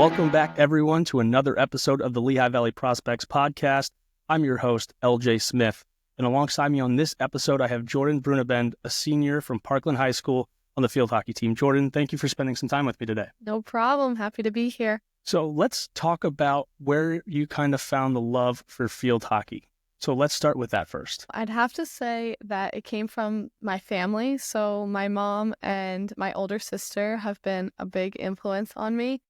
Welcome back, everyone, to another episode of the Lehigh Valley Prospects podcast. I'm your host, LJ Smith, and alongside me on this episode, I have Jordan Brunnabend, a senior from Parkland High School on the field hockey team. Jordan, thank you for spending some time with me today. No problem. Happy to be here. So let's talk about where you kind of found the love for field hockey. So let's start with that first. I'd have to say that it came from my family. So my mom and my older sister have been a big influence on me.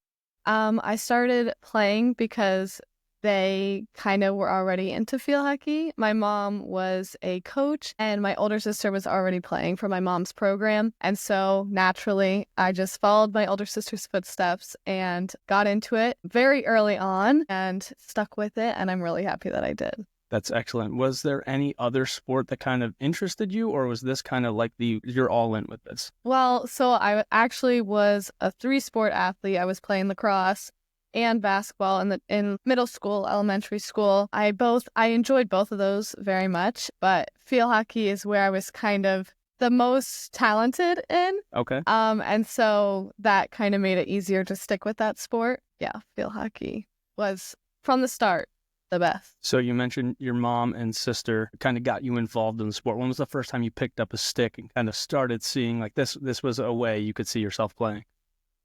I started playing because they kind of were already into field hockey. My mom was a coach and my older sister was already playing for my mom's program. And so naturally, I just followed my older sister's footsteps and got into it very early on and stuck with it. And I'm really happy that I did. That's excellent. Was there any other sport that kind of interested you, or was this kind of like you're all in with this? Well, so I actually was a 3-sport athlete. I was playing lacrosse and basketball in middle school, elementary school. I enjoyed both of those very much, but field hockey is where I was kind of the most talented in. Okay. And so that kind of made it easier to stick with that sport. Yeah, field hockey was from the start the best. So you mentioned your mom and sister kind of got you involved in the sport. When was the first time you picked up a stick and kind of started seeing like this was a way you could see yourself playing?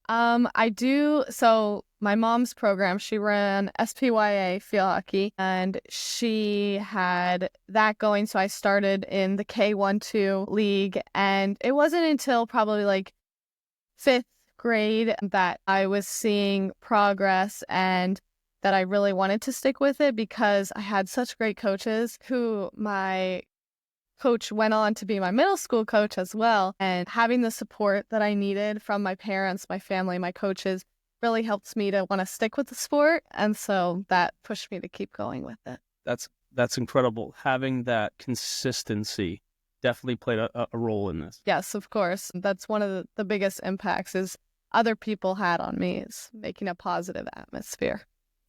I do. So my mom's program, she ran SPYA field hockey and she had that going. So I started in the K1-2 league, and it wasn't until probably like 5th grade that I was seeing progress and that I really wanted to stick with it because I had such great coaches who my coach went on to be my middle school coach as well. And having the support that I needed from my parents, my family, my coaches really helped me to want to stick with the sport. And so that pushed me to keep going with it. That's incredible. Having that consistency definitely played a role in this. Yes, of course. That's one of the biggest impacts is other people had on me, is making a positive atmosphere.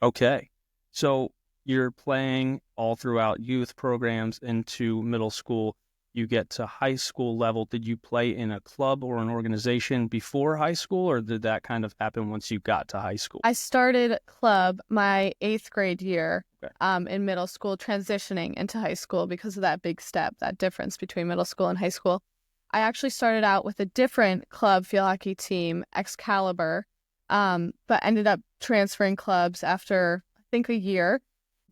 Okay. So you're playing all throughout youth programs into middle school. You get to high school level. Did you play in a club or an organization before high school, or did that kind of happen once you got to high school? I started club my 8th grade year Okay. in middle school, transitioning into high school because of that big step, that difference between middle school and high school. I actually started out with a different club field hockey team, Excalibur, but ended up transferring clubs after, I think, a year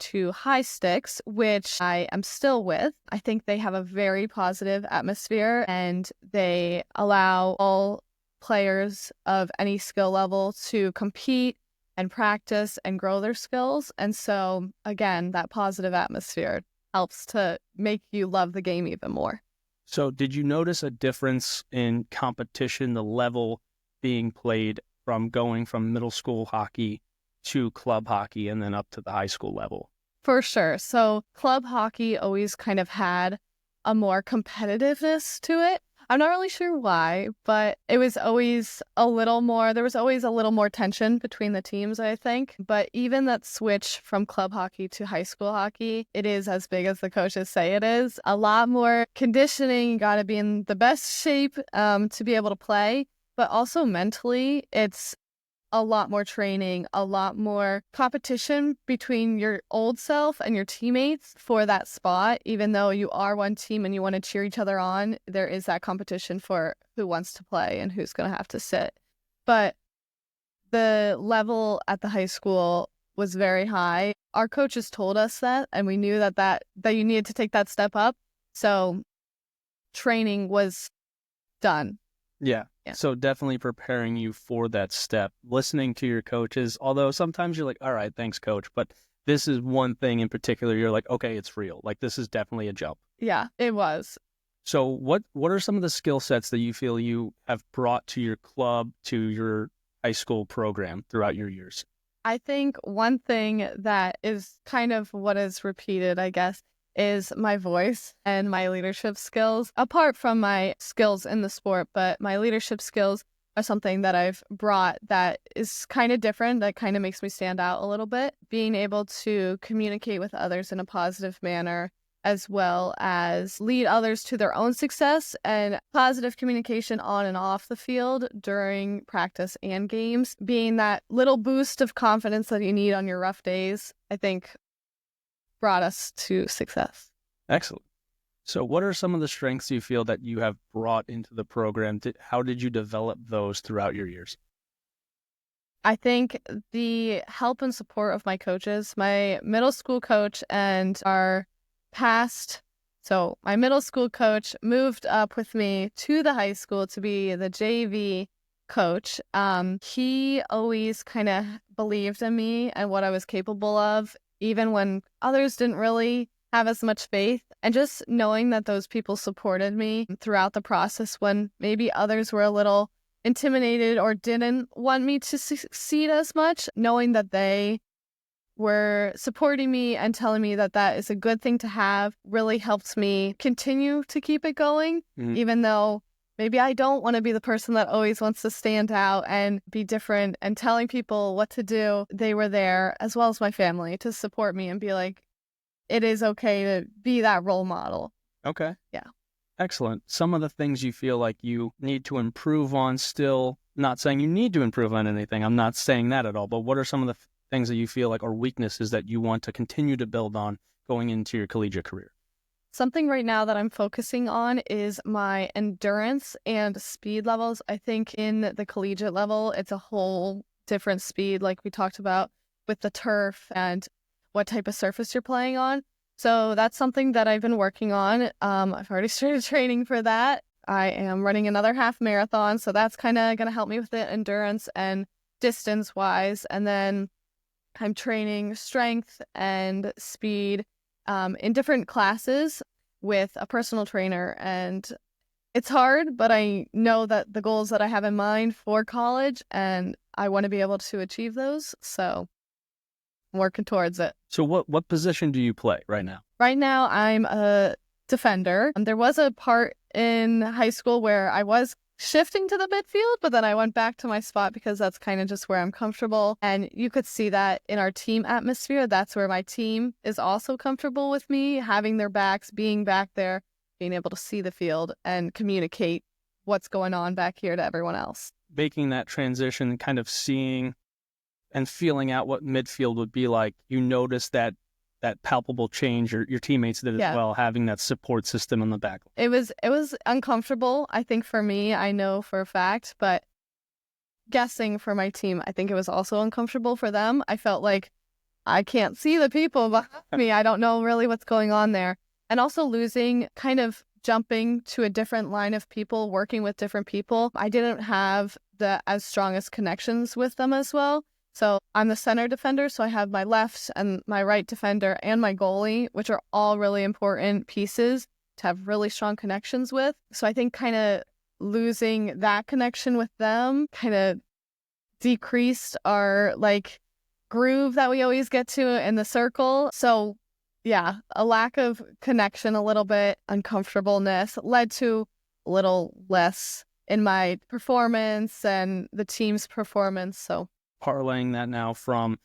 to Styx, which I am still with. I think they have a very positive atmosphere and they allow all players of any skill level to compete and practice and grow their skills. And so, again, that positive atmosphere helps to make you love the game even more. So did you notice a difference in competition, the level being played from going from middle school hockey to club hockey and then up to the high school level? For sure. So club hockey always kind of had a more competitiveness to it. I'm not really sure why, but it was always there was always a little more tension between the teams, I think. But even that switch from club hockey to high school hockey, it is as big as the coaches say it is. A lot more conditioning, you got to be in the best shape to be able to play. But also mentally, it's a lot more training, a lot more competition between your old self and your teammates for that spot. Even though you are one team and you want to cheer each other on, there is that competition for who wants to play and who's going to have to sit. But the level at the high school was very high. Our coaches told us that, and we knew that you needed to take that step up. So training was done. Yeah. So definitely preparing you for that step, listening to your coaches, although sometimes you're like, all right, thanks, coach. But this is one thing in particular, you're like, okay, it's real. Like, this is definitely a jump. Yeah, it was. So what are some of the skill sets that you feel you have brought to your club, to your high school program throughout your years? I think one thing that is kind of what is repeated, I guess, is my voice and my leadership skills. Apart from my skills in the sport, but my leadership skills are something that I've brought that is kind of different, that kind of makes me stand out a little bit. Being able to communicate with others in a positive manner as well as lead others to their own success, and positive communication on and off the field during practice and games, being that little boost of confidence that you need on your rough days, I think brought us to success. Excellent. So what are some of the strengths you feel that you have brought into the program? How did you develop those throughout your years? I think the help and support of my coaches, my middle school coach and our so my middle school coach moved up with me to the high school to be the JV coach. He always kind of believed in me and what I was capable of, even when others didn't really have as much faith. And just knowing that those people supported me throughout the process when maybe others were a little intimidated or didn't want me to succeed as much, knowing that they were supporting me and telling me that that is a good thing to have really helped me continue to keep it going, even though maybe I don't want to be the person that always wants to stand out and be different and telling people what to do. They were there, as well as my family, to support me and be like, it is okay to be that role model. Okay. Yeah. Excellent. Some of the things you feel like you need to improve on still, not saying you need to improve on anything. I'm not saying that at all, but what are some of the things that you feel like are weaknesses that you want to continue to build on going into your collegiate career? Something right now that I'm focusing on is my endurance and speed levels. I think in the collegiate level, it's a whole different speed, like we talked about with the turf and what type of surface you're playing on. So that's something that I've been working on. I've already started training for that. I am running another half marathon, so that's kind of going to help me with the endurance and distance wise. And then I'm training strength and speed in different classes with a personal trainer. And it's hard, but I know that the goals that I have in mind for college, and I want to be able to achieve those. So I'm working towards it. So what position do you play right now? Right now, I'm a defender. There was a part in high school where I was shifting to the midfield, but then I went back to my spot because that's kind of just where I'm comfortable. And you could see that in our team atmosphere. That's where my team is also comfortable with me, having their backs, being back there, being able to see the field and communicate what's going on back here to everyone else. Making that transition, kind of seeing and feeling out what midfield would be like, you notice that palpable change, your teammates did as well, having that support system on the back. It was uncomfortable, I think, for me. I know for a fact, but guessing for my team, I think it was also uncomfortable for them. I felt like I can't see the people behind me. I don't know really what's going on there. And also losing, kind of jumping to a different line of people, working with different people. I didn't have the as strongest connections with them as well. So I'm the center defender, so I have my left and my right defender and my goalie, which are all really important pieces to have really strong connections with. So I think kind of losing that connection with them kind of decreased our groove that we always get to in the circle. So yeah, a lack of connection, a little bit uncomfortableness led to a little less in my performance and the team's performance. So parlaying that now from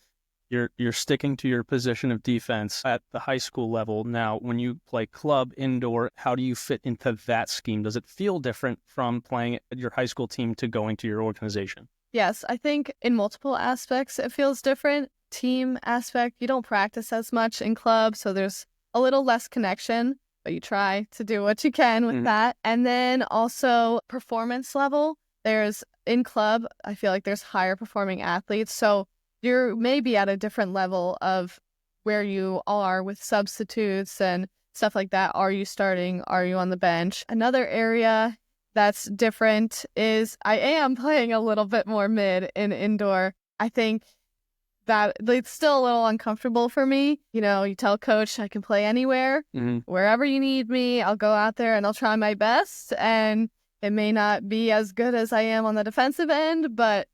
you're sticking to your position of defense at the high school level. Now, when you play club indoor, how do you fit into that scheme? Does it feel different from playing at your high school team to going to your organization? Yes, I think in multiple aspects it feels different. Team aspect, you don't practice as much in club, so there's a little less connection, but you try to do what you can with that. And then also performance level. There's in club, I feel like there's higher performing athletes. So you're maybe at a different level of where you are with substitutes and stuff like that. Are you starting? Are you on the bench? Another area that's different is I am playing a little bit more mid in indoor. I think that it's still a little uncomfortable for me. You know, you tell coach I can play anywhere, wherever you need me. I'll go out there and I'll try my best. And it may not be as good as I am on the defensive end, but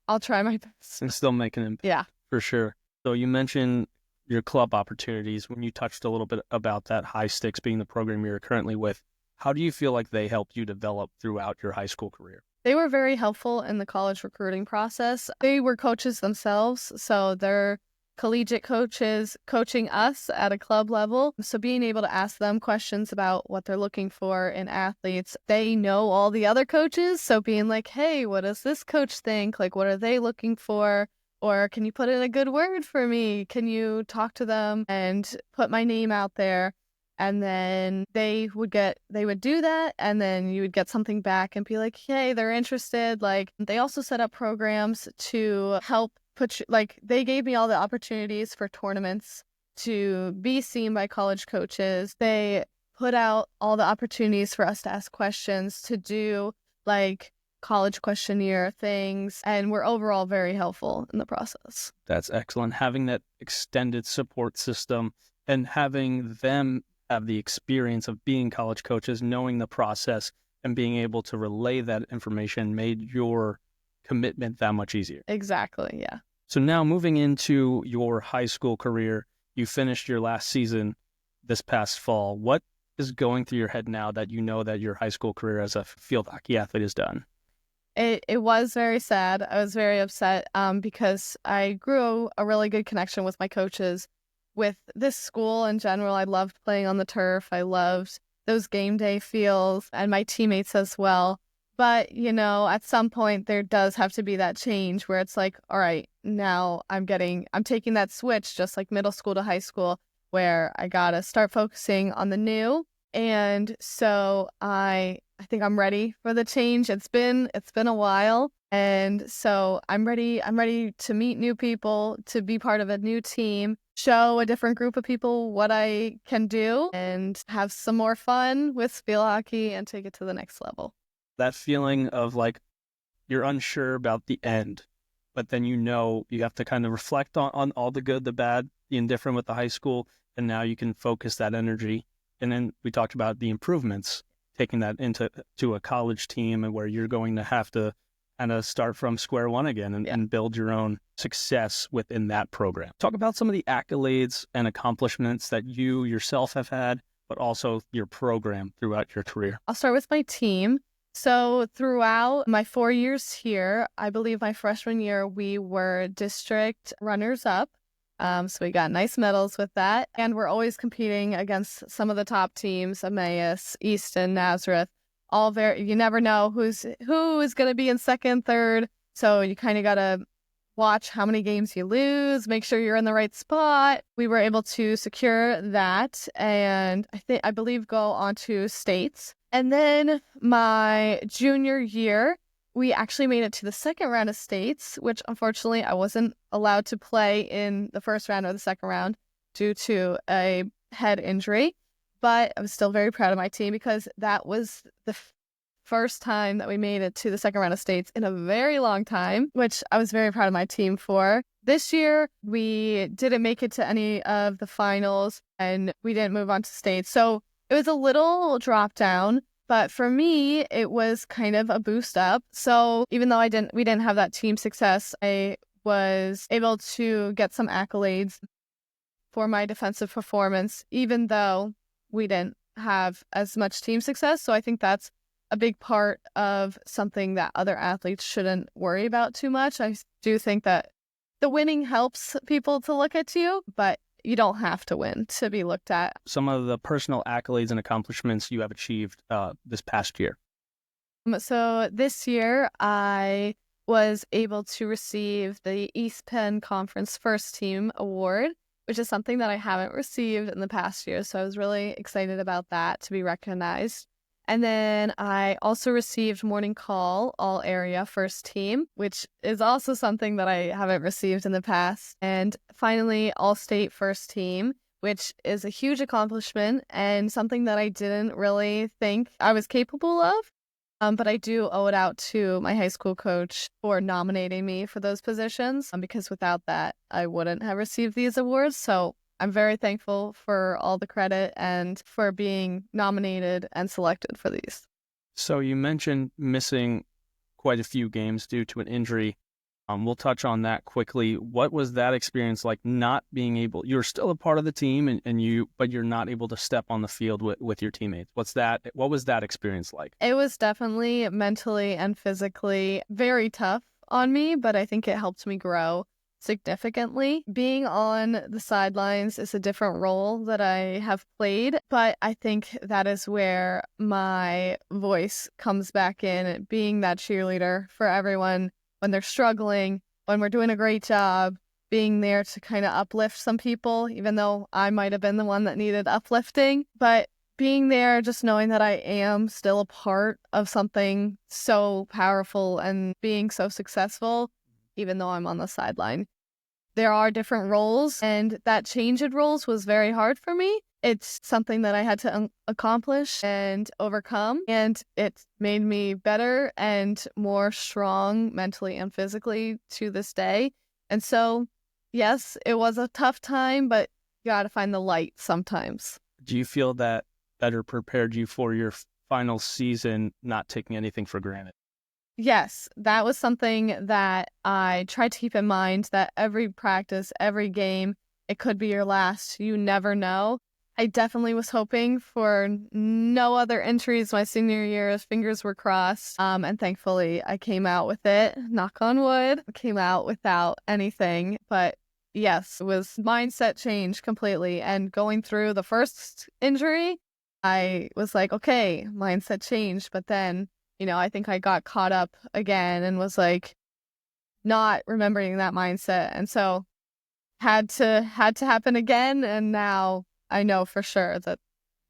I'll try my best. And still make an impact. Yeah. For sure. So you mentioned your club opportunities when you touched a little bit about that, High Styx being the program you're currently with. How do you feel like they helped you develop throughout your high school career? They were very helpful in the college recruiting process. They were coaches themselves, so they're collegiate coaches coaching us at a club level. So being able to ask them questions about what they're looking for in athletes, they know all the other coaches. So being like, hey, what does this coach think? Like, what are they looking for? Or can you put in a good word for me? Can you talk to them and put my name out there? And then they would do that. And then you would get something back and be like, hey, they're interested. Like, they also set up programs to help they gave me all the opportunities for tournaments to be seen by college coaches. They put out all the opportunities for us to ask questions, to do like college questionnaire things, and were overall very helpful in the process. That's excellent. Having that extended support system and having them have the experience of being college coaches, knowing the process, and being able to relay that information made your commitment that much easier. Exactly, yeah. So now moving into your high school career, you finished your last season this past fall. What is going through your head now that you know that your high school career as a field hockey athlete is done? It was very sad. I was very upset because I grew a really good connection with my coaches. With this school in general, I loved playing on the turf. I loved those game day feels and my teammates as well. But, at some point there does have to be that change where it's like, all right, now I'm taking that switch just like middle school to high school where I got to start focusing on the new. And so I think I'm ready for the change. It's been a while. And so I'm ready to meet new people, to be part of a new team, show a different group of people what I can do, and have some more fun with field hockey and take it to the next level. That feeling of like you're unsure about the end, but then you have to kind of reflect on all the good, the bad, the indifferent with the high school, and now you can focus that energy. And then we talked about the improvements, taking that into a college team and where you're going to have to kind of start from square one again and build your own success within that program. Talk about some of the accolades and accomplishments that you yourself have had, but also your program throughout your career. I'll start with my team. So throughout my 4 years here, I believe my freshman year, we were district runners-up. So we got nice medals with that. And we're always competing against some of the top teams, Emmaus, Easton, Nazareth. You never know who is going to be in second, third. So you kind of got to watch how many games you lose, make sure you're in the right spot. We were able to secure that and I believe go on to states. And then my junior year, we actually made it to the second round of states, which unfortunately I wasn't allowed to play in the first round or the second round due to a head injury. But I was still very proud of my team because that was the first time that we made it to the second round of states in a very long time, which I was very proud of my team for. This year, we didn't make it to any of the finals and we didn't move on to states. So it was a little drop down, but for me, it was kind of a boost up. So even though we didn't have that team success, I was able to get some accolades for my defensive performance, even though we didn't have as much team success. So I think that's a big part of something that other athletes shouldn't worry about too much. I do think that the winning helps people to look at you, but you don't have to win to be looked at. Some of the personal accolades and accomplishments you have achieved this past year. So this year, I was able to receive the East Penn Conference First Team Award, which is something that I haven't received in the past year. So I was really excited about that, to be recognized. And then I also received Morning Call All Area First Team, which is also something that I haven't received in the past. And finally, All State First Team, which is a huge accomplishment and something that I didn't really think I was capable of. But I do owe it out to my high school coach for nominating me for those positions, because without that, I wouldn't have received these awards. So I'm very thankful for all the credit and for being nominated and selected for these. So you mentioned missing quite a few games due to an injury. We'll touch on that quickly. What was that experience like, not being able, you're still a part of the team but you're not able to step on the field with your teammates? What was that experience like? It was definitely mentally and physically very tough on me, but I think it helped me grow significantly. Being on the sidelines is a different role that I have played, but I think that is where my voice comes back in, being that cheerleader for everyone when they're struggling, when we're doing a great job, being there to kind of uplift some people, even though I might have been the one that needed uplifting. But being there, just knowing that I am still a part of something so powerful and being so successful, even though I'm on the sideline. There are different roles, and that change in roles was very hard for me. It's something that I had to accomplish and overcome, and it made me better and more strong mentally and physically to this day. And so, yes, it was a tough time, but you got to find the light sometimes. Do you feel that better prepared you for your final season, not taking anything for granted? Yes, that was something that I tried to keep in mind, that every practice, every game, it could be your last. You never know. I definitely was hoping for no other injuries my senior year. Fingers were crossed. And thankfully, I came out with it. Knock on wood. Came out without anything. But yes, it was mindset change completely. And going through the first injury, I was like, okay, mindset change. But then, I think I got caught up again and was like not remembering that mindset. And so had to happen again. And now I know for sure that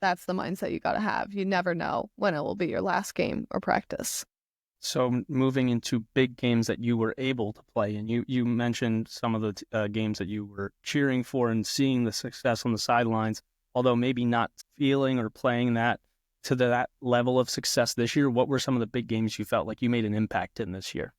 that's the mindset you got to have. You never know when it will be your last game or practice. So moving into big games that you were able to play, and you mentioned some of the games that you were cheering for and seeing the success on the sidelines, although maybe not feeling or playing that to that level of success this year. What were some of the big games you felt like you made an impact in this year?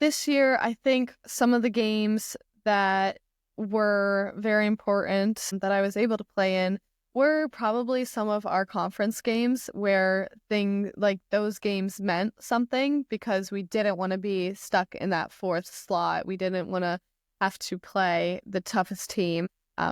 This year, I think some of the games that were very important that I was able to play in were probably some of our conference games, where things like those games meant something because we didn't want to be stuck in that fourth slot. We didn't want to have to play the toughest team.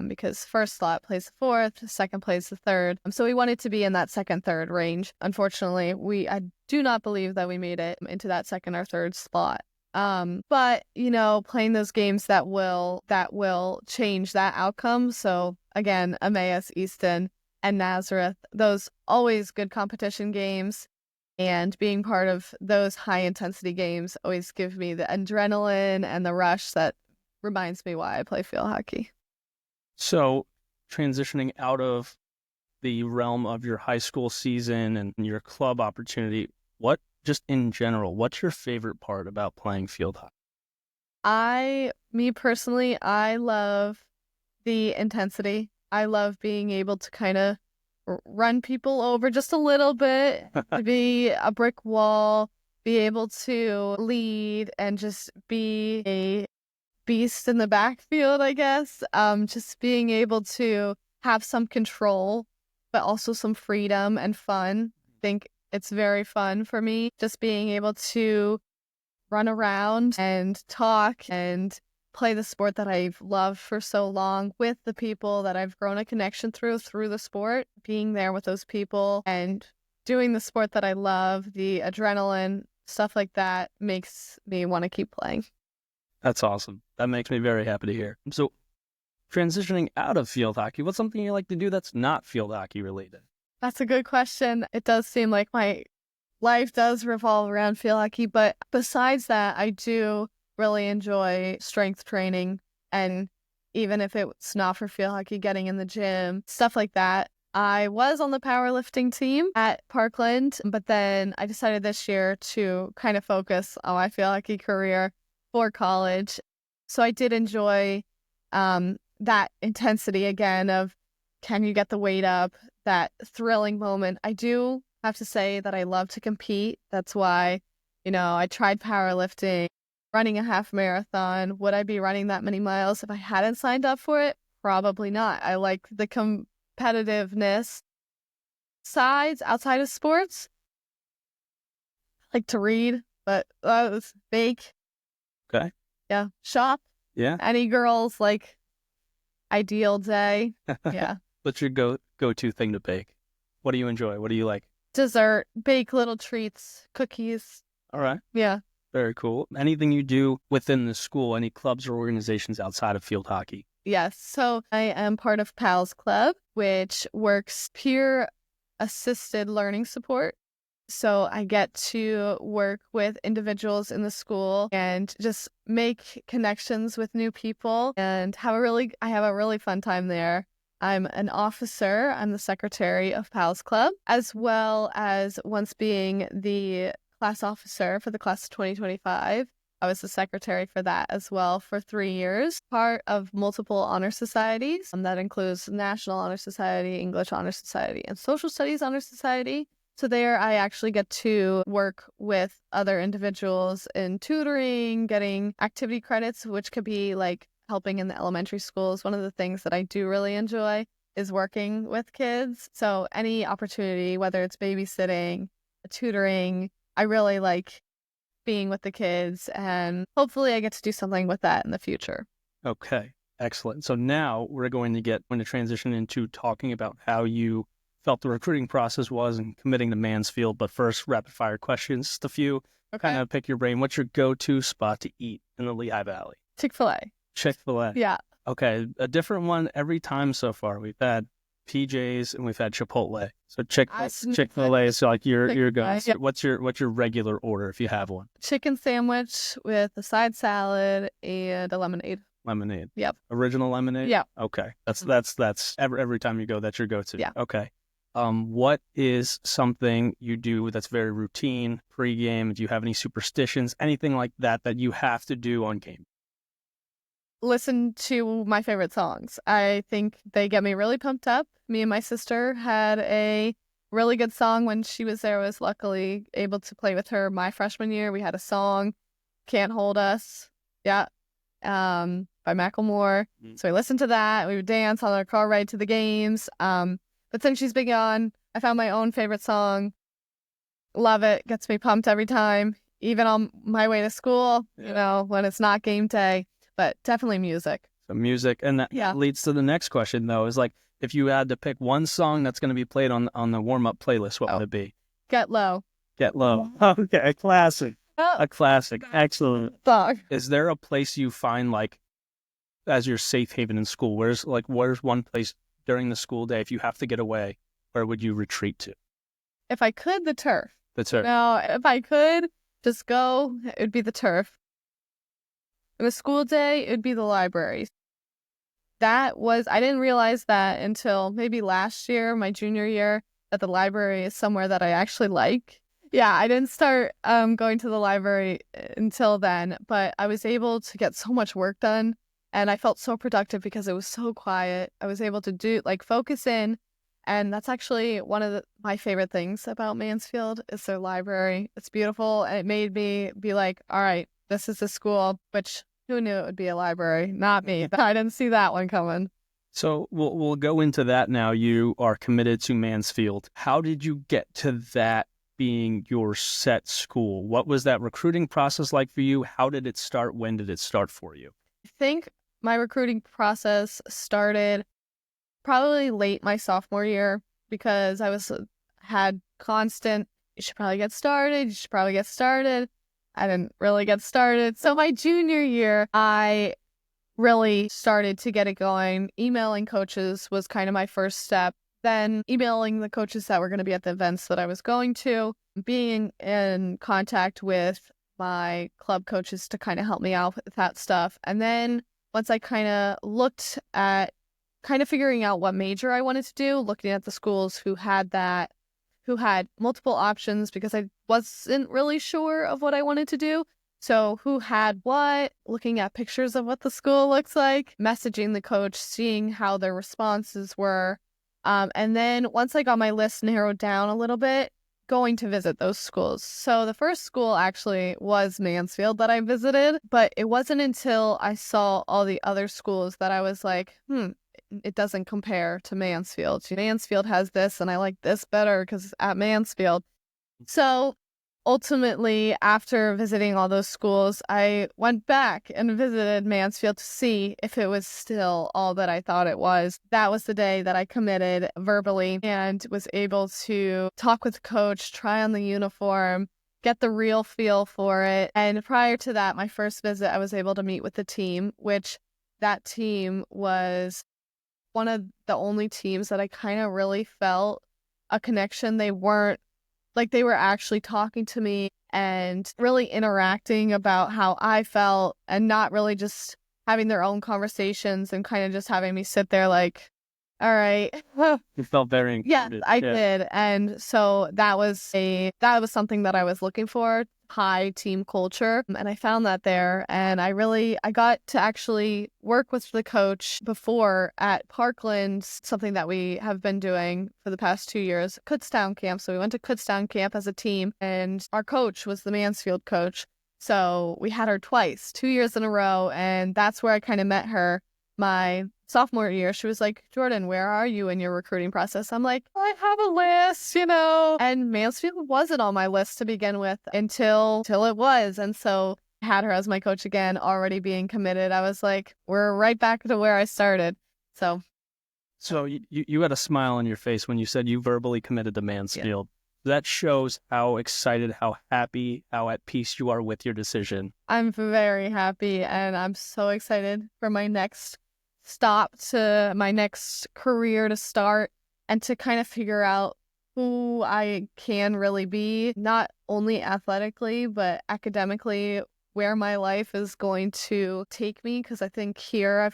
Because first slot plays the fourth, second plays the third. So we wanted to be in that second, third range. Unfortunately, I do not believe that we made it into that second or third slot. But playing those games that will change that outcome. So again, Emmaus, Easton, and Nazareth, those always good competition games. And being part of those high intensity games always give me the adrenaline and the rush that reminds me why I play field hockey. So transitioning out of the realm of your high school season and your club opportunity, just in general, what's your favorite part about playing field hockey? Me personally, I love the intensity. I love being able to kind of run people over just a little bit, to be a brick wall, be able to lead and just be a beast in the backfield, I guess. Just being able to have some control, but also some freedom and fun. I think it's very fun for me, just being able to run around and talk and play the sport that I've loved for so long with the people that I've grown a connection through the sport. Being there with those people and doing the sport that I love, the adrenaline, stuff like that makes me want to keep playing. That's awesome. That makes me very happy to hear. So transitioning out of field hockey, what's something you like to do that's not field hockey related? That's a good question. It does seem like my life does revolve around field hockey, but besides that, I do really enjoy strength training. And even if it's not for field hockey, getting in the gym, stuff like that. I was on the powerlifting team at Parkland, but then I decided this year to kind of focus on my field hockey career for college. So I did enjoy that intensity again of, can you get the weight up, that thrilling moment. I do have to say that I love to compete. That's why, I tried powerlifting, running a half marathon. Would I be running that many miles if I hadn't signed up for it? Probably not. I like the competitiveness. Outside of sports, I like to read, but that was bake. Okay. Yeah. Shop. Yeah. Any girls, like, ideal day. Yeah. What's your go-to thing to bake? What do you enjoy? What do you like? Dessert, bake little treats, cookies. All right. Yeah. Very cool. Anything you do within the school, any clubs or organizations outside of field hockey? Yes. So I am part of PALS Club, which works peer assisted learning support. So I get to work with individuals in the school and just make connections with new people and I have a really fun time there. I'm an officer. I'm the secretary of PALS Club, as well as once being the class officer for the class of 2025. I was the secretary for that as well for 3 years. Part of multiple honor societies. That includes National Honor Society, English Honor Society, and Social Studies Honor Society. So there I actually get to work with other individuals in tutoring, getting activity credits, which could be like helping in the elementary schools. One of the things that I do really enjoy is working with kids. So any opportunity, whether it's babysitting, tutoring, I really like being with the kids, and hopefully I get to do something with that in the future. Okay, excellent. So now we're going to transition into talking about how you felt the recruiting process was and committing to Mansfield. But first, rapid fire questions, just a few. Okay. Kind of pick your brain. What's your go-to spot to eat in the Lehigh Valley? Chick-fil-A. Chick-fil-A. Yeah. Okay, a different one every time so far. We've had PJ's and we've had Chipotle. So Chick-fil-A is like your go. Yep. What's your regular order if you have one? Chicken sandwich with a side salad and a lemonade. Lemonade. Yep. Original lemonade? Yeah. Okay. That's every time you go, that's your go-to. Yeah. Okay. What is something you do that's very routine pre-game? Do you have any superstitions, anything like that you have to do on game? Listen to my favorite songs. I think they get me really pumped up. Me and my sister had a really good song when she was there. I was luckily able to play with her my freshman year. We had a song, Can't Hold Us. Yeah. By Macklemore. So we listened to that. We would dance on our car ride to the games. But since she's been gone, I found my own favorite song. Love it. Gets me pumped every time. Even on my way to school, when it's not game day. But definitely music. So music. And that leads to the next question, though, is like, if you had to pick one song that's going to be played on the warm-up playlist, what would it be? Get Low. Get Low. Okay, a classic. A classic. Excellent. Song. Is there a place you find, like, as your safe haven in school? Where's one place during the school day, if you have to get away, where would you retreat to? If I could, the turf. The turf. No, if I could just go, it would be the turf. In a school day, it would be the library. I didn't realize that until maybe last year, my junior year, that the library is somewhere that I actually like. Yeah, I didn't start going to the library until then, but I was able to get so much work done, and I felt so productive because it was so quiet. I was able to focus in, and that's actually one of my favorite things about Mansfield is their library. It's beautiful, and it made me be like, all right, this is a school, which who knew it would be a library? Not me. I didn't see that one coming. So we'll go into that now. You are committed to Mansfield. How did you get to that being your set school? What was that recruiting process like for you? How did it start? When did it start for you? I think my recruiting process started probably late my sophomore year because I had constant, you should probably get started. I didn't really get started. So my junior year, I really started to get it going. Emailing coaches was kind of my first step. Then emailing the coaches that were going to be at the events that I was going to, being in contact with my club coaches to kind of help me out with that stuff. And then once I kind of looked at figuring out what major I wanted to do, looking at the schools who had multiple options because I wasn't really sure of what I wanted to do. So who had what, looking at pictures of what the school looks like, messaging the coach, seeing how their responses were. And then once I got my list narrowed down a little bit, going to visit those schools. So the first school actually was Mansfield that I visited, but it wasn't until I saw all the other schools that I was like, it doesn't compare to Mansfield. Mansfield has this, and I like this better because it's at Mansfield. So ultimately, after visiting all those schools, I went back and visited Mansfield to see if it was still all that I thought it was. That was the day that I committed verbally and was able to talk with the coach, try on the uniform, get the real feel for it. And prior to that, my first visit, I was able to meet with the team, which that team was one of the only teams that I kind of really felt a connection. They weren't they were actually talking to me and really interacting about how I felt and not really just having their own conversations and kind of just having me sit there like, all right. You felt very included. Yeah, I did. And so that was something that I was looking for, high team culture. And I found that there. And I got to actually work with the coach before at Parkland, something that we have been doing for the past 2 years, Kutztown camp. So we went to Kutztown camp as a team, and our coach was the Mansfield coach. So we had her twice, 2 years in a row. And that's where I kind of met her. My sophomore year, she was like, Jordan, where are you in your recruiting process? I'm like, I have a list, And Mansfield wasn't on my list to begin with until it was. And so I had her as my coach again, already being committed. I was like, we're right back to where I started. So you had a smile on your face when you said you verbally committed to Mansfield. Yeah. That shows how excited, how happy, how at peace you are with your decision. I'm very happy, and I'm so excited for my next stop, to my next career to start, and to kind of figure out who I can really be, not only athletically, but academically, where my life is going to take me. Because I think here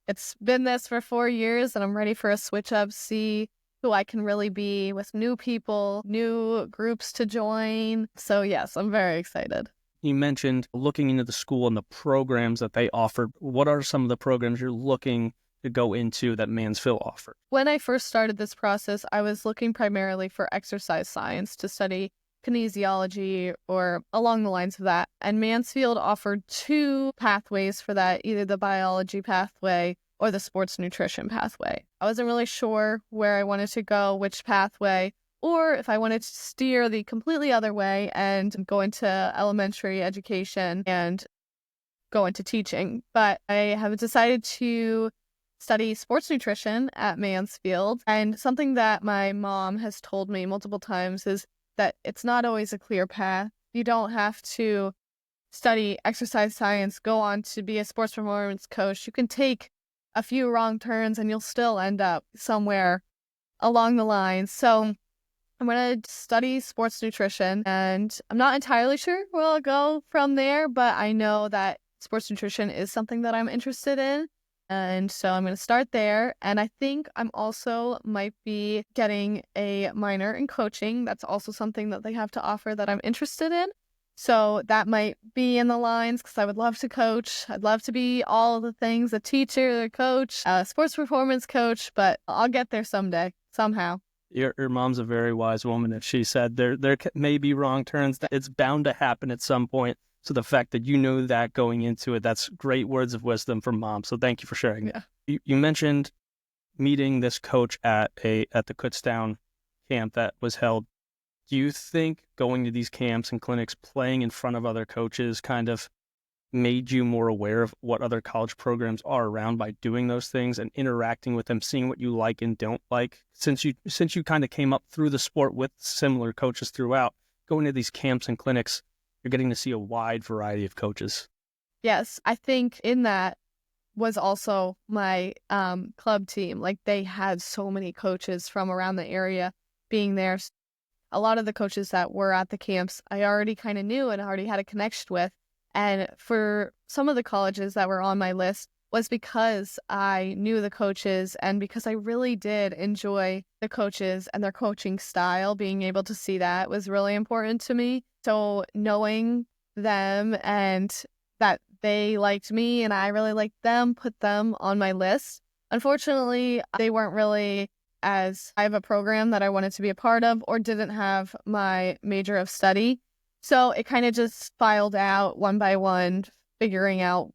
it's been this for 4 years, and I'm ready for a switch up, see who I can really be with new people, new groups to join. So yes, I'm very excited. You mentioned looking into the school and the programs that they offered. What are some of the programs you're looking to go into that Mansfield offered? When I first started this process, I was looking primarily for exercise science to study kinesiology or along the lines of that. And Mansfield offered 2 pathways for that, either the biology pathway or the sports nutrition pathway. I wasn't really sure where I wanted to go, which pathway, or if I wanted to steer the completely other way and go into elementary education and go into teaching. But I have decided to study sports nutrition at Mansfield. And something that my mom has told me multiple times is that it's not always a clear path. You don't have to study exercise science, go on to be a sports performance coach. You can take a few wrong turns and you'll still end up somewhere along the line. So I'm going to study sports nutrition, and I'm not entirely sure where I'll go from there, but I know that sports nutrition is something that I'm interested in. And so I'm going to start there. And I think I'm also might be getting a minor in coaching. That's also something that they have to offer that I'm interested in. So that might be in the lines, because I would love to coach. I'd love to be all the things, a teacher, a coach, a sports performance coach, but I'll get there someday, somehow. Your mom's a very wise woman. If she said there may be wrong turns, it's bound to happen at some point. So the fact that you know that going into it, that's great words of wisdom from Mom. So thank you for sharing that. You mentioned meeting this coach at the Kutztown camp that was held. Do you think going to these camps and clinics, playing in front of other coaches, kind of made you more aware of what other college programs are around by doing those things and interacting with them, seeing what you like and don't like? Since you kind of came up through the sport with similar coaches throughout, going to these camps and clinics, you're getting to see a wide variety of coaches. Yes, I think in that was also my club team. Like, they had so many coaches from around the area being there. A lot of the coaches that were at the camps, I already kind of knew and already had a connection with. And for some of the colleges that were on my list was because I knew the coaches and because I really did enjoy the coaches and their coaching style. Being able to see that was really important to me. So knowing them and that they liked me and I really liked them, put them on my list. Unfortunately, they weren't really as I have a program that I wanted to be a part of or didn't have my major of study. So it kind of just filed out one by one, figuring out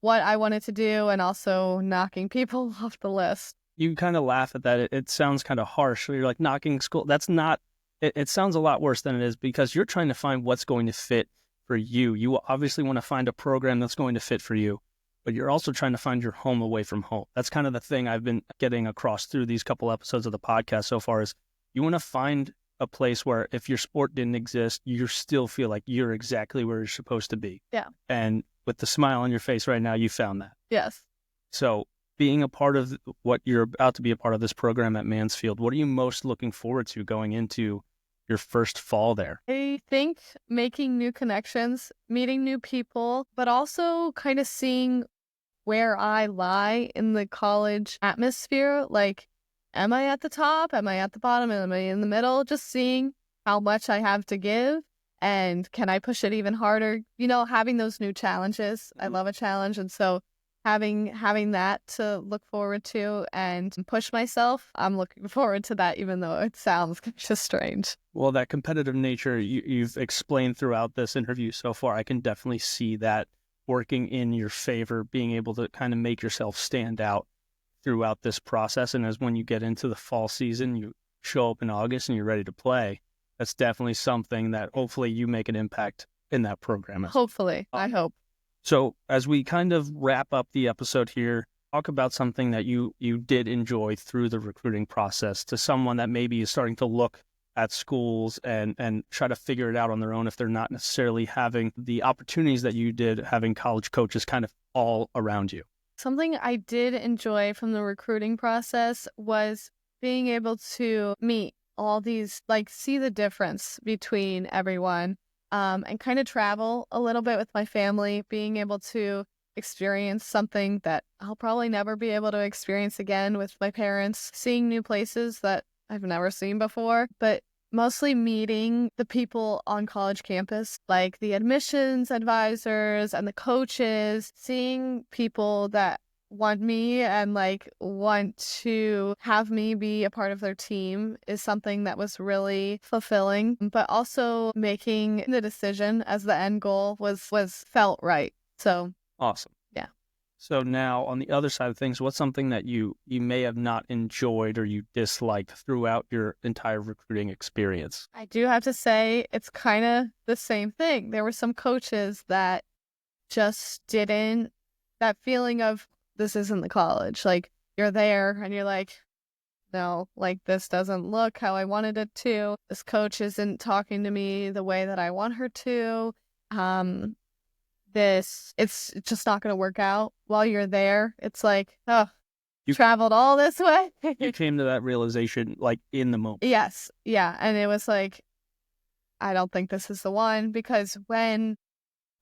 what I wanted to do and also knocking people off the list. You kind of laugh at that. It sounds kind of harsh. You're like, knocking school. That's not, it sounds a lot worse than it is, because you're trying to find what's going to fit for you. You obviously want to find a program that's going to fit for you, but you're also trying to find your home away from home. That's kind of the thing I've been getting across through these couple episodes of the podcast so far, is you want to find a place where if your sport didn't exist, you still feel like you're exactly where you're supposed to be. Yeah. And with the smile on your face right now, you found that. Yes. So being a part of what you're about to be a part of this program at Mansfield, what are you most looking forward to going into your first fall there? I think making new connections, meeting new people, but also kind of seeing where I lie in the college atmosphere. Like, am I at the top? Am I at the bottom? Am I in the middle? Just seeing how much I have to give and can I push it even harder? Having those new challenges. I love a challenge. And so having that to look forward to and push myself, I'm looking forward to that, even though it sounds just strange. Well, that competitive nature you've explained throughout this interview so far, I can definitely see that working in your favor, being able to kind of make yourself stand out throughout this process. And as when you get into the fall season, you show up in August and you're ready to play, that's definitely something that hopefully you make an impact in that program. Hopefully, I hope. So as we kind of wrap up the episode here, talk about something that you did enjoy through the recruiting process to someone that maybe is starting to look at schools and try to figure it out on their own if they're not necessarily having the opportunities that you did, having college coaches kind of all around you. Something I did enjoy from the recruiting process was being able to meet all these, see the difference between everyone, and kind of travel a little bit with my family, being able to experience something that I'll probably never be able to experience again with my parents, seeing new places that I've never seen before, but mostly meeting the people on college campus, like the admissions advisors and the coaches, seeing people that want me and want to have me be a part of their team is something that was really fulfilling, but also making the decision as the end goal was felt right. So awesome. Yeah. So now on the other side of things, what's something that you may have not enjoyed or you disliked throughout your entire recruiting experience? I do have to say it's kind of the same thing. There were some coaches that just didn't, that feeling of this isn't the college. You're there and you're like, no, this doesn't look how I wanted it to. This coach isn't talking to me the way that I want her to. It's just not going to work out. While you're there, it's like, oh, you traveled all this way. You came to that realization in the moment. Yes. Yeah. And it was like, I don't think this is the one, because when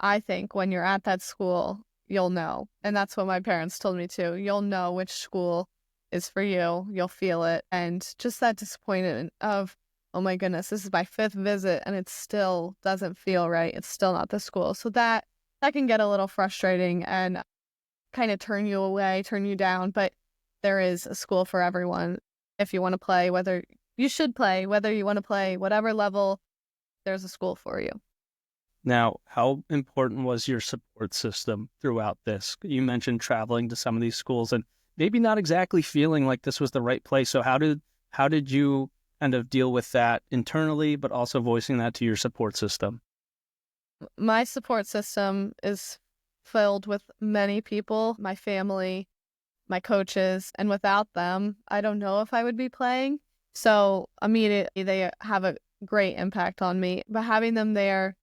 you're at that school, you'll know. And that's what my parents told me too. You'll know which school is for you. You'll feel it. And just that disappointment of, oh my goodness, this is my 5th visit and it still doesn't feel right. It's still not the school. So that can get a little frustrating and kind of turn you away, turn you down. But there is a school for everyone. If you want to play, whether you want to play, whatever level, there's a school for you. Now, how important was your support system throughout this? You mentioned traveling to some of these schools and maybe not exactly feeling like this was the right place. So how did you kind of deal with that internally, but also voicing that to your support system? My support system is filled with many people, my family, my coaches, and without them, I don't know if I would be playing. So immediately they have a great impact on me. But having them there,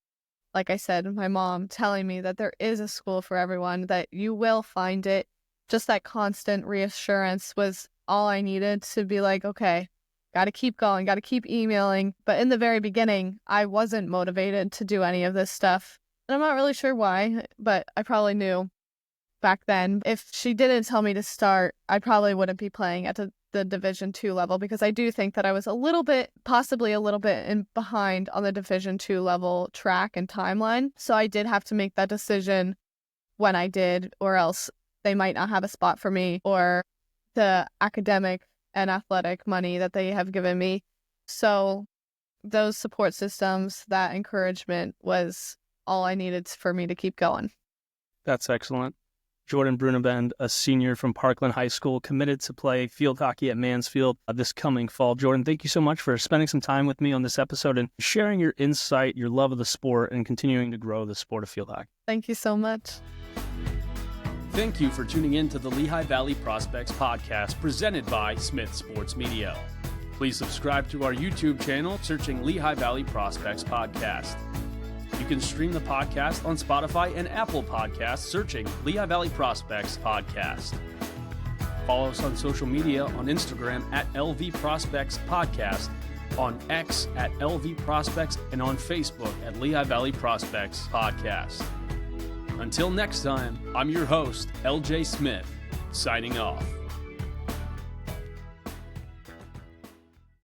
like I said, my mom telling me that there is a school for everyone, that you will find it, just that constant reassurance was all I needed to be like, okay, got to keep going, got to keep emailing. But in the very beginning, I wasn't motivated to do any of this stuff. And I'm not really sure why, but I probably knew back then. If she didn't tell me to start, I probably wouldn't be playing at the Division II level, because I do think that I was possibly a little bit in behind on the Division II level track and timeline. So I did have to make that decision when I did, or else they might not have a spot for me or the academic and athletic money that they have given me. So those support systems, that encouragement was all I needed for me to keep going. That's excellent. Jordan Brunnabend, a senior from Parkland High School, committed to play field hockey at Mansfield this coming fall. Jordan, thank you so much for spending some time with me on this episode and sharing your insight, your love of the sport, and continuing to grow the sport of field hockey. Thank you so much. Thank you for tuning in to the Lehigh Valley Prospects podcast presented by Smith Sports Media. Please subscribe to our YouTube channel, searching Lehigh Valley Prospects Podcast. You can stream the podcast on Spotify and Apple Podcasts, searching Lehigh Valley Prospects Podcast. Follow us on social media on Instagram at LVProspectsPodcast, on X at LVProspects, and on Facebook at Lehigh Valley Prospects Podcast. Until next time, I'm your host, LJ Smith, signing off.